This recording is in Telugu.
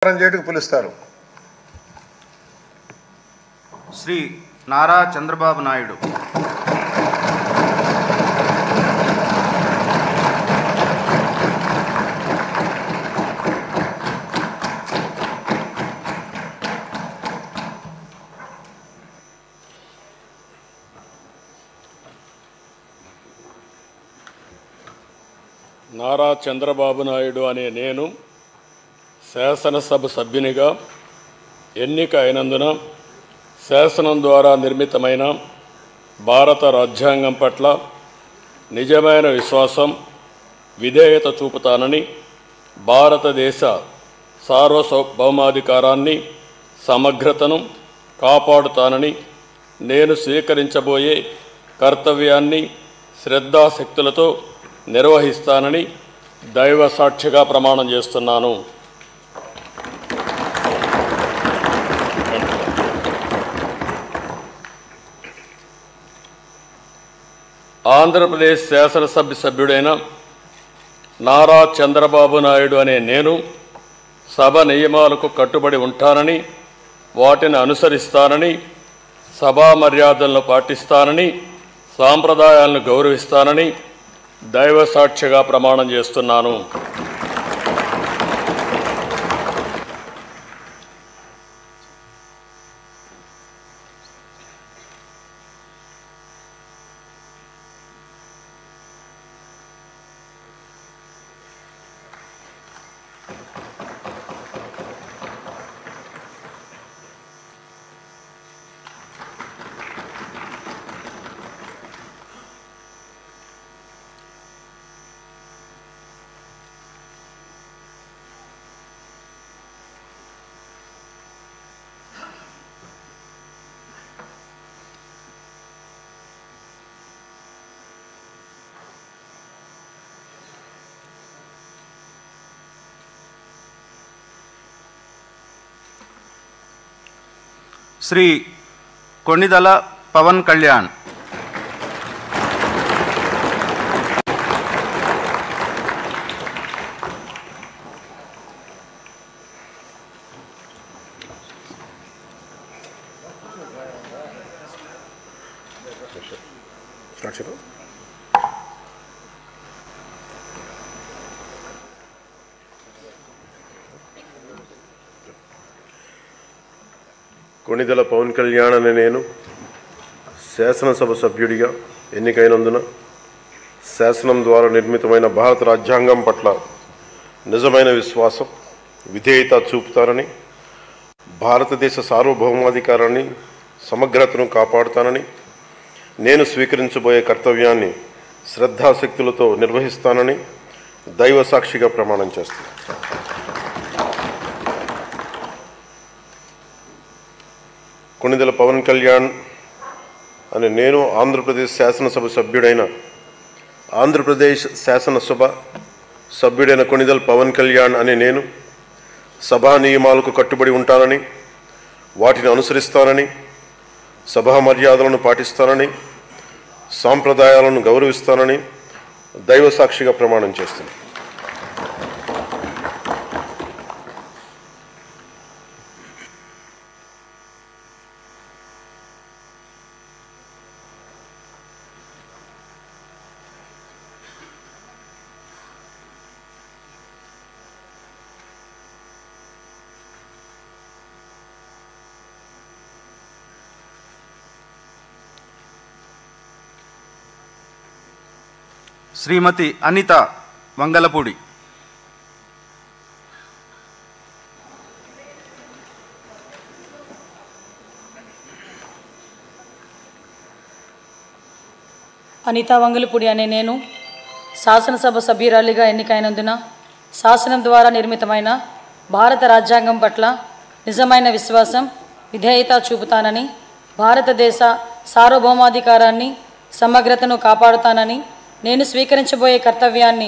చేయడానికి పిలుస్తారు. శ్రీ నారా చంద్రబాబు నాయుడు. నారా చంద్రబాబు నాయుడు అనే నేను శాసనసభ సభ్యునిగా ఎన్నిక అయినందున శాసనం ద్వారా నిర్మితమైన భారత రాజ్యాంగం పట్ల నిజమైన విశ్వాసం, విధేయత చూపుతానని, భారతదేశ సార్వభౌమాధికారాన్ని, సమగ్రతను కాపాడుతానని, నేను స్వీకరించబోయే కర్తవ్యాన్ని శ్రద్ధాశక్తులతో నిర్వహిస్తానని దైవ సాక్షిగా ప్రమాణం చేస్తున్నాను. ఆంధ్రప్రదేశ్ శాసనసభ సభ్యుడైన నారా చంద్రబాబు నాయుడు అనే నేను సభ నియమాలకు కట్టుబడి ఉంటానని, వాటిని అనుసరిస్తానని, సభా మర్యాదలను పాటిస్తానని, సాంప్రదాయాలను గౌరవిస్తానని దైవ సాక్షిగా ప్రమాణం చేస్తున్నాను. శ్రీ కొణిదల పవన్ కళ్యాణ్. కొణిదెల పవన్ కళ్యాణ్ అనే నేను శాసనసభ సభ్యుడిగా ఎన్నికైనందున శాసనం ద్వారా నిర్మితమైన భారత రాజ్యాంగం పట్ల నిజమైన విశ్వాసం, విధేయత చూపుతానని, భారతదేశ సార్వభౌమాధికారాన్ని, సమగ్రతను కాపాడుతానని, నేను స్వీకరించబోయే కర్తవ్యాన్ని శ్రద్ధాశక్తులతో నిర్వహిస్తానని దైవ సాక్షిగా ప్రమాణం చేస్తాను. కొణిదెల పవన్ కళ్యాణ్ అని నేను ఆంధ్రప్రదేశ్ శాసనసభ సభ్యుడైన కొణిదెల పవన్ కళ్యాణ్ అని నేను సభా నియమాలకు కట్టుబడి ఉంటానని, వాటిని అనుసరిస్తానని, సభా మర్యాదలను పాటిస్తానని, సాంప్రదాయాలను గౌరవిస్తానని దైవ సాక్షిగా ప్రమాణం చేస్తున్నాను. శ్రీమతి అనిత వంగలపూడి. అనిత వంగలపూడి అనే నేను శాసనసభ సభ్యురాలిగా ఎన్నికైనందున శాసనం ద్వారా నిర్మితమైన భారత రాజ్యాంగం పట్ల నిజమైన విశ్వాసం, విధేయత చూపుతానని, భారతదేశ సార్వభౌమాధికారాన్ని, సమగ్రతను కాపాడుతానని, నేను స్వీకరించబోయే కర్తవ్యాన్ని